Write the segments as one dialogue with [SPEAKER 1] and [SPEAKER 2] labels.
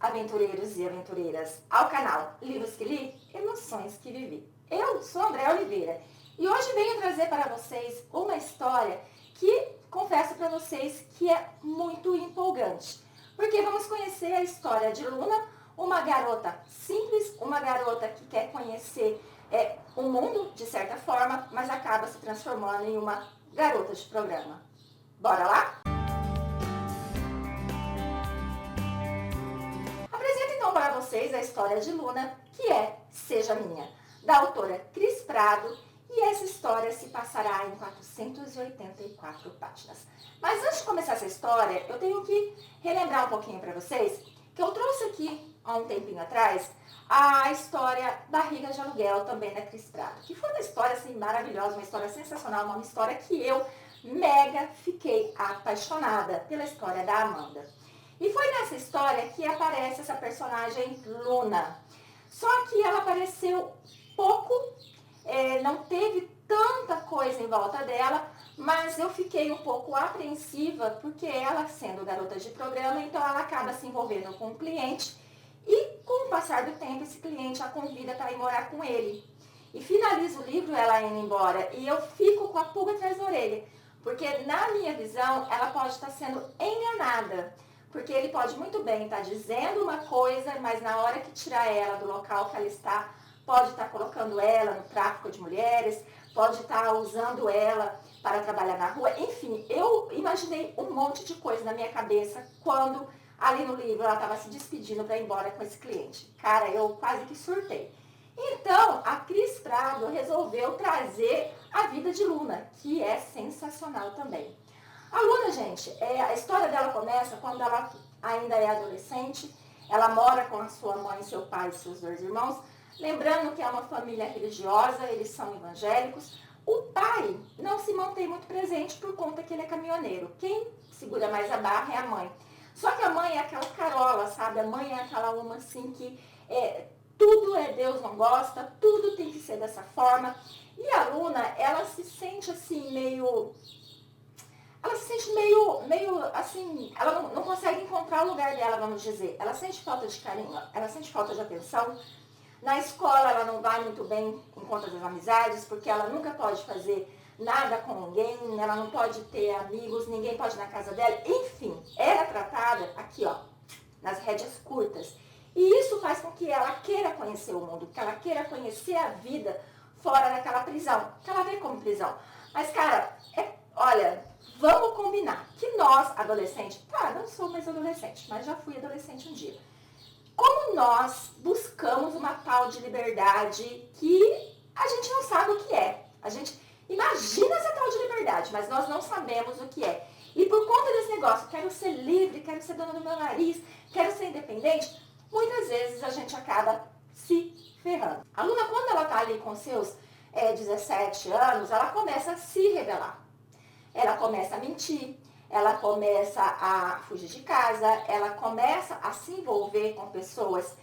[SPEAKER 1] aventureiros e aventureiras, ao canal Livros que Li, Emoções que Vivi. Eu sou Andréa Oliveira e hoje venho trazer para vocês uma história que confesso para vocês que é muito empolgante, porque vamos conhecer a história de Luna, uma garota simples, uma garota que quer conhecer o mundo de certa forma, mas acaba se transformando em uma garota de programa. Bora lá? Para vocês a história de Luna, que é Seja Minha, da autora Cris Prado, e essa história se passará em 484 páginas. Mas antes de começar essa história, eu tenho que relembrar um pouquinho para vocês que eu trouxe aqui, há um tempinho atrás, a história Barriga de Aluguel, também da Cris Prado, que foi uma história assim, maravilhosa, uma história sensacional, uma história que eu mega fiquei apaixonada pela história da Amanda. E foi nessa história que aparece essa personagem Luna. Só que ela apareceu pouco, não teve tanta coisa em volta dela, mas eu fiquei um pouco apreensiva porque ela, sendo garota de programa, então ela acaba se envolvendo com um cliente e com o passar do tempo esse cliente a convida para ir morar com ele. E finaliza o livro ela indo embora e eu fico com a pulga atrás da orelha, porque na minha visão ela pode estar sendo enganada. Porque ele pode muito bem estar dizendo uma coisa, mas na hora que tirar ela do local que ela está, pode estar colocando ela no tráfico de mulheres, pode estar usando ela para trabalhar na rua. Enfim, eu imaginei um monte de coisa na minha cabeça quando ali no livro ela estava se despedindo para ir embora com esse cliente. Cara, eu quase que surtei. Então, a Cris Prado resolveu trazer a vida de Luna, que é sensacional também. A Luna, gente, a história dela começa quando ela ainda é adolescente, ela mora com a sua mãe, seu pai e seus dois irmãos, lembrando que é uma família religiosa, eles são evangélicos. O pai não se mantém muito presente por conta que ele é caminhoneiro. Quem segura mais a barra é a mãe. Só que a mãe é aquela carola, sabe? A mãe é aquela uma assim que tudo Deus não gosta, tudo tem que ser dessa forma. E a Luna, ela se sente assim meio assim, ela não consegue encontrar o lugar dela, vamos dizer. Ela sente falta de carinho, ela sente falta de atenção. Na escola ela não vai muito bem em conta das amizades, porque ela nunca pode fazer nada com ninguém, ela não pode ter amigos, ninguém pode ir na casa dela. Enfim, ela é tratada aqui, ó, nas rédeas curtas. E isso faz com que ela queira conhecer o mundo, que ela queira conhecer a vida fora daquela prisão, que ela vê como prisão. Mas, cara, olha, vamos combinar que nós, adolescentes, não sou mais adolescente, mas já fui adolescente um dia. Como nós buscamos uma tal de liberdade que a gente não sabe o que é. A gente imagina essa tal de liberdade, mas nós não sabemos o que é. E por conta desse negócio, quero ser livre, quero ser dona do meu nariz, quero ser independente, muitas vezes a gente acaba se ferrando. A Luna, quando ela tá ali com seus 17 anos, ela começa a se rebelar. Ela começa a mentir, ela começa a fugir de casa, ela começa a se envolver com pessoas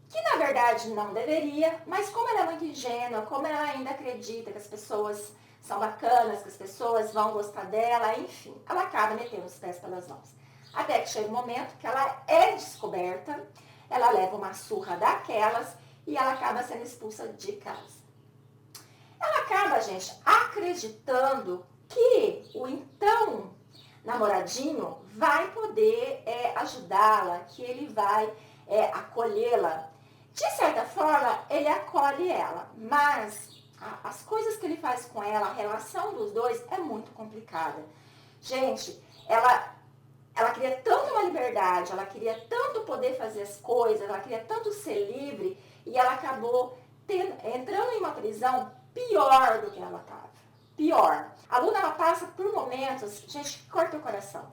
[SPEAKER 1] que na verdade não deveria, mas como ela é muito ingênua, como ela ainda acredita que as pessoas são bacanas, que as pessoas vão gostar dela, enfim, ela acaba metendo os pés pelas mãos. Até que chega um momento que ela é descoberta, ela leva uma surra daquelas e ela acaba sendo expulsa de casa. Ela acaba, gente, acreditando que o então namoradinho vai poder ajudá-la, que ele vai acolhê-la. De certa forma, ele acolhe ela, mas as coisas que ele faz com ela, a relação dos dois é muito complicada. Gente, ela queria tanto uma liberdade, ela queria tanto poder fazer as coisas, ela queria tanto ser livre, e ela acabou entrando em uma prisão pior do que ela estava. Pior. A Luna, ela passa por momentos, gente, corta o coração.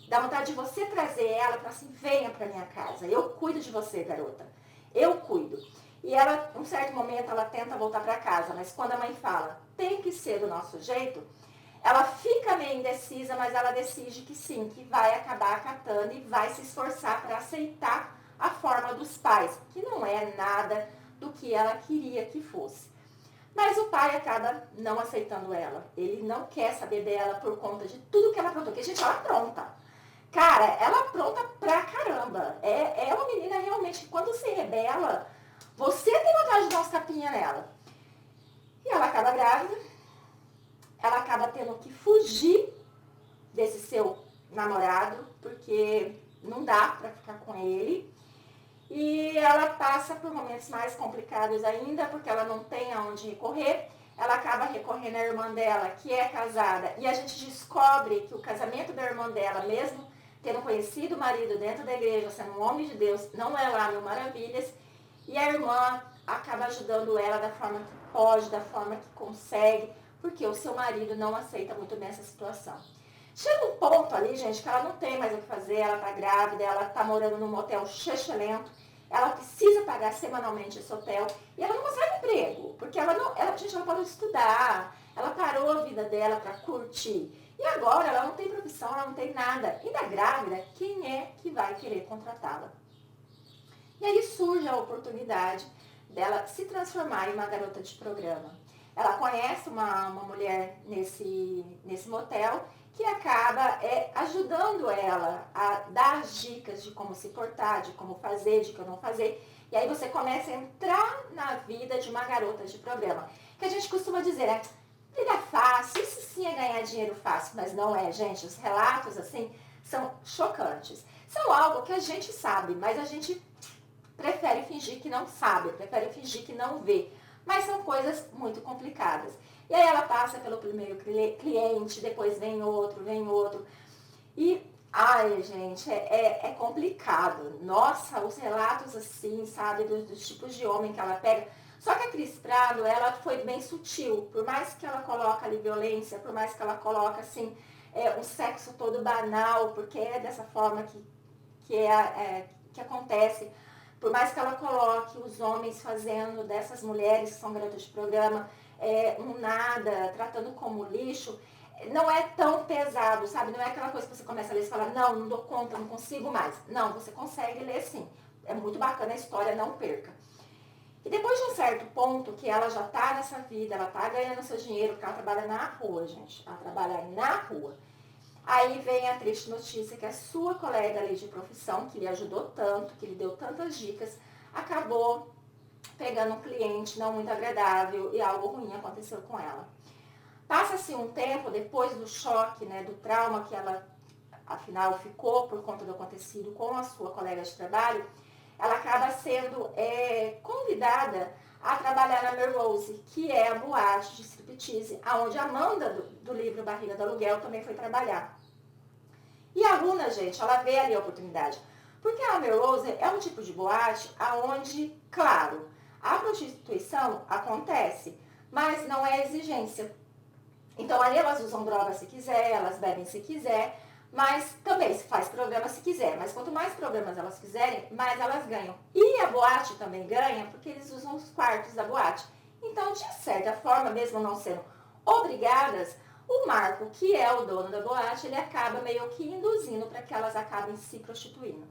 [SPEAKER 1] Dá vontade de você trazer ela para assim, venha para minha casa. Eu cuido de você, garota. Eu cuido. E ela, um certo momento, ela tenta voltar para casa, mas quando a mãe fala, tem que ser do nosso jeito, ela fica meio indecisa, mas ela decide que sim, que vai acabar acatando e vai se esforçar para aceitar a forma dos pais, que não é nada do que ela queria que fosse. Mas o pai acaba não aceitando ela. Ele não quer saber dela por conta de tudo que ela aprontou. Porque, gente, ela apronta. Cara, ela apronta pra caramba. É uma bela, você tem vontade de dar uns tapinha nela. E ela acaba grávida, ela acaba tendo que fugir desse seu namorado, porque não dá pra ficar com ele. E ela passa por momentos mais complicados ainda, porque ela não tem aonde recorrer. Ela acaba recorrendo à irmã dela, que é casada, e a gente descobre que o casamento da irmã dela, mesmo tendo conhecido o marido dentro da igreja, sendo um homem de Deus, não é lá mil maravilhas, e a irmã acaba ajudando ela da forma que pode, da forma que consegue, porque o seu marido não aceita muito bem essa situação. Chega um ponto ali, gente, que ela não tem mais o que fazer, ela tá grávida, ela tá morando num motel chechelento, ela precisa pagar semanalmente esse hotel e ela não consegue emprego, porque gente, ela parou de estudar, ela parou a vida dela para curtir. E agora ela não tem profissão, ela não tem nada. E da grávida, quem é que vai querer contratá-la? E aí surge a oportunidade dela se transformar em uma garota de programa. Ela conhece uma mulher nesse motel que acaba ajudando ela a dar as dicas de como se portar, de como fazer, de como não fazer. E aí você começa a entrar na vida de uma garota de programa. Que a gente costuma dizer, vida fácil, isso sim é ganhar dinheiro fácil, mas não é, gente. Os relatos, assim, são chocantes. São algo que a gente sabe, mas a gente prefere fingir que não sabe, prefere fingir que não vê. Mas são coisas muito complicadas. E aí ela passa pelo primeiro cliente, depois vem outro. E, ai, gente, é complicado. Nossa, os relatos assim, sabe, dos tipos de homem que ela pega. Só que a Cris Prado, ela foi bem sutil. Por mais que ela coloque ali violência, por mais que ela coloque, assim, um sexo todo banal, porque é dessa forma que acontece. Por mais que ela coloque os homens fazendo dessas mulheres que são garotas de programa um nada, tratando como lixo, não é tão pesado, sabe? Não é aquela coisa que você começa a ler e fala, não dou conta, não consigo mais. Não, você consegue ler sim. É muito bacana a história, não perca. E depois de um certo ponto que ela já tá nessa vida, ela tá ganhando seu dinheiro, porque ela trabalha na rua, gente. Ela trabalha na rua. Aí vem a triste notícia que a sua colega ali de profissão, que lhe ajudou tanto, que lhe deu tantas dicas, acabou pegando um cliente não muito agradável e algo ruim aconteceu com ela. Passa-se um tempo depois do choque, né, do trauma que ela, afinal, ficou por conta do acontecido com a sua colega de trabalho, ela acaba sendo convidada a trabalhar na Melrose, que é a boate de striptease, onde a Amanda do livro Barriga do Aluguel também foi trabalhar. E a Luna, gente, ela vê ali a oportunidade. Porque a Melrose é um tipo de boate onde, claro, a prostituição acontece, mas não é exigência. Então ali elas usam droga se quiser, elas bebem se quiser, mas também se faz programa se quiser. Mas quanto mais programas elas fizerem, mais elas ganham. E a boate também ganha porque eles usam os quartos da boate. Então, de certa forma, mesmo não sendo obrigadas, o Marco, que é o dono da boate, ele acaba meio que induzindo para que elas acabem se prostituindo.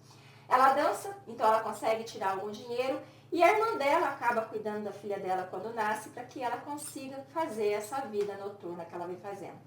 [SPEAKER 1] Ela dança, então ela consegue tirar algum dinheiro e a irmã dela acaba cuidando da filha dela quando nasce para que ela consiga fazer essa vida noturna que ela vem fazendo.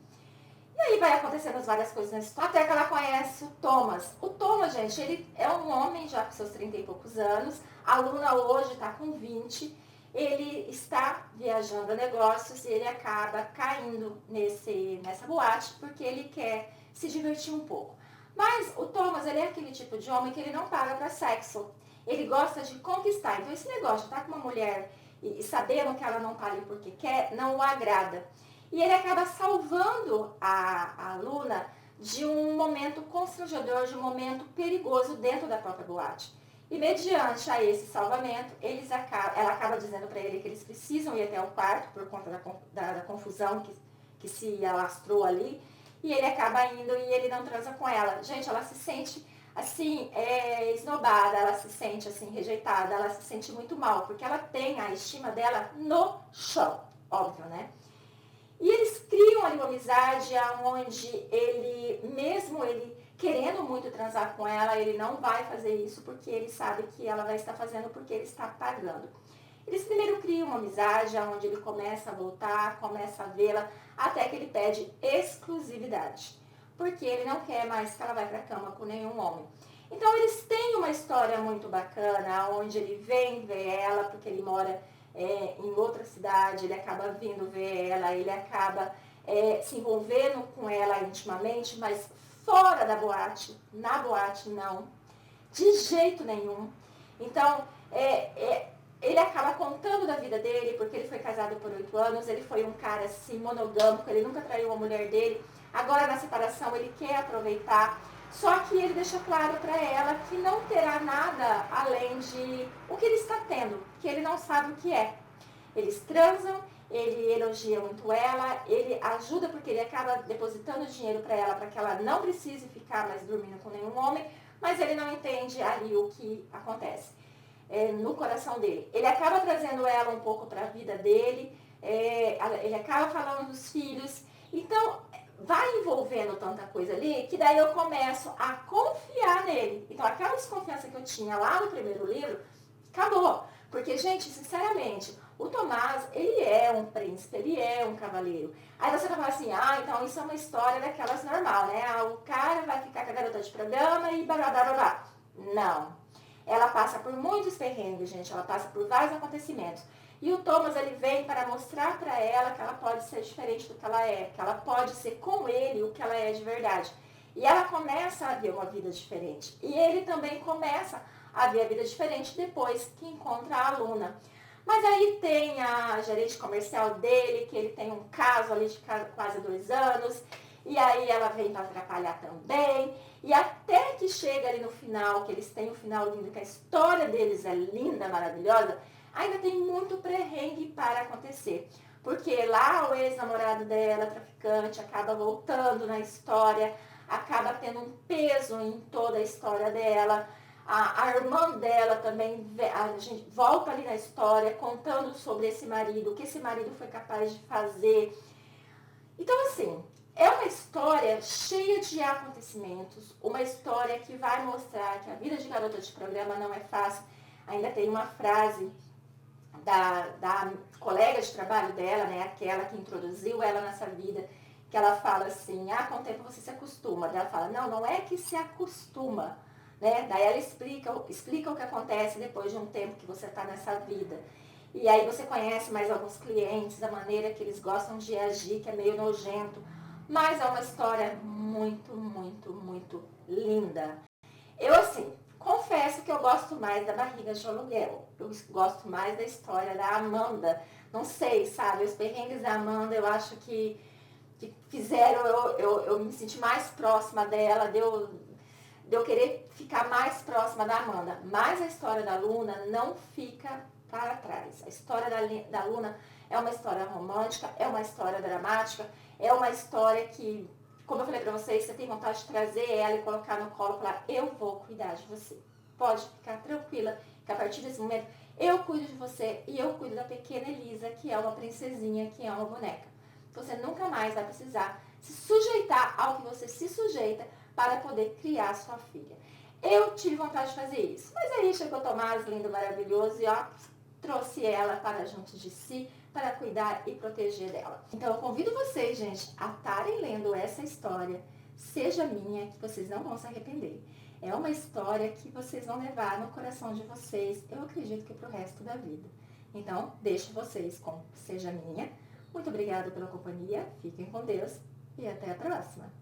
[SPEAKER 1] E aí vai acontecendo várias coisas nessa história, até que ela conhece o Thomas. O Thomas, gente, ele é um homem já com seus 30 e poucos anos, a Luna hoje está com 20, ele está viajando a negócios e ele acaba caindo nessa boate porque ele quer se divertir um pouco. Mas o Thomas, ele é aquele tipo de homem que ele não paga para sexo. Ele gosta de conquistar. Então esse negócio de estar com uma mulher e sabendo que ela não está ali porque quer, não o agrada. E ele acaba salvando a Luna de um momento constrangedor, de um momento perigoso dentro da própria boate. E mediante a esse salvamento, ela acaba dizendo para ele que eles precisam ir até o quarto por conta da confusão que se alastrou ali. E ele acaba indo e ele não transa com ela. Gente, ela se sente assim, esnobada, ela se sente assim, rejeitada, ela se sente muito mal, porque ela tem a estima dela no chão, óbvio, né? E eles criam ali uma amizade onde mesmo ele querendo muito transar com ela, ele não vai fazer isso porque ele sabe que ela vai estar fazendo porque ele está pagando. Eles primeiro criam uma amizade onde ele começa a voltar, começa a vê-la, até que ele pede exclusividade. Porque ele não quer mais que ela vá para a cama com nenhum homem. Então eles têm uma história muito bacana, onde ele vem ver ela, porque ele mora em outra cidade, ele acaba vindo ver ela, ele acaba se envolvendo com ela intimamente, mas fora da boate, na boate não, de jeito nenhum. Então, ele acaba contando da vida dele, porque ele foi casado por 8 anos, ele foi um cara assim, monogâmico, ele nunca traiu a mulher dele. Agora na separação ele quer aproveitar, só que ele deixa claro para ela que não terá nada além de o que ele está tendo, que ele não sabe o que é. Eles transam, ele elogia muito ela, ele ajuda porque ele acaba depositando dinheiro para ela, para que ela não precise ficar mais dormindo com nenhum homem, mas ele não entende ali o que acontece no coração dele. Ele acaba trazendo ela um pouco para a vida dele, ele acaba falando dos filhos, então vai envolvendo tanta coisa ali, que daí eu começo a confiar nele. Então aquela desconfiança que eu tinha lá no primeiro livro, acabou. Porque, gente, sinceramente, o Tomás, ele é um príncipe, ele é um cavaleiro. Aí você vai falar assim, então isso é uma história daquelas normal, né? O cara vai ficar com a garota de programa e blá, blá, blá, blá. Não. Ela passa por muitos perrengues, gente, ela passa por vários acontecimentos. E o Thomas, ele vem para mostrar para ela que ela pode ser diferente do que ela é, que ela pode ser com ele o que ela é de verdade. E ela começa a ver uma vida diferente. E ele também começa a ver a vida diferente depois que encontra a Luna. Mas aí tem a gerente comercial dele, que ele tem um caso ali de quase 2 anos, e aí ela vem para atrapalhar também, e até que chega ali no final, que eles têm um final lindo, que a história deles é linda, maravilhosa, ainda tem muito perrengue para acontecer. Porque lá o ex-namorado dela, traficante, acaba voltando na história, acaba tendo um peso em toda a história dela. A irmã dela também, a gente volta ali na história, contando sobre esse marido, o que esse marido foi capaz de fazer. Então, assim, é uma história cheia de acontecimentos, uma história que vai mostrar que a vida de garota de programa não é fácil. Ainda tem uma frase da colega de trabalho dela, né, aquela que introduziu ela nessa vida, que ela fala assim, com o tempo você se acostuma. Daí ela fala, não é que se acostuma, né? Daí ela explica o que acontece depois de um tempo que você está nessa vida. E aí você conhece mais alguns clientes, a maneira que eles gostam de agir, que é meio nojento. Mas é uma história muito, muito, muito linda. Eu, assim, confesso que eu gosto mais da Barriga de Aluguel. Eu gosto mais da história da Amanda. Não sei, sabe? Os perrengues da Amanda, eu acho que fizeram eu me sentir mais próxima dela, de eu querer ficar mais próxima da Amanda. Mas a história da Luna não fica para trás. A história da Luna é uma história romântica, é uma história dramática, é uma história que, como eu falei para vocês, você tem vontade de trazer ela e colocar no colo e falar, eu vou cuidar de você. Pode ficar tranquila, que a partir desse momento eu cuido de você e eu cuido da pequena Elisa, que é uma princesinha, que é uma boneca. Você nunca mais vai precisar se sujeitar ao que você se sujeita para poder criar sua filha. Eu tive vontade de fazer isso, mas aí chegou o Tomás, lindo, maravilhoso, e trouxe ela para junto de si, para cuidar e proteger dela. Então eu convido vocês, gente, a estarem lendo essa história, Seja Minha, que vocês não vão se arrepender. É uma história que vocês vão levar no coração de vocês, eu acredito que para o resto da vida. Então, deixo vocês com Seja Minha. Muito obrigada pela companhia, fiquem com Deus e até a próxima.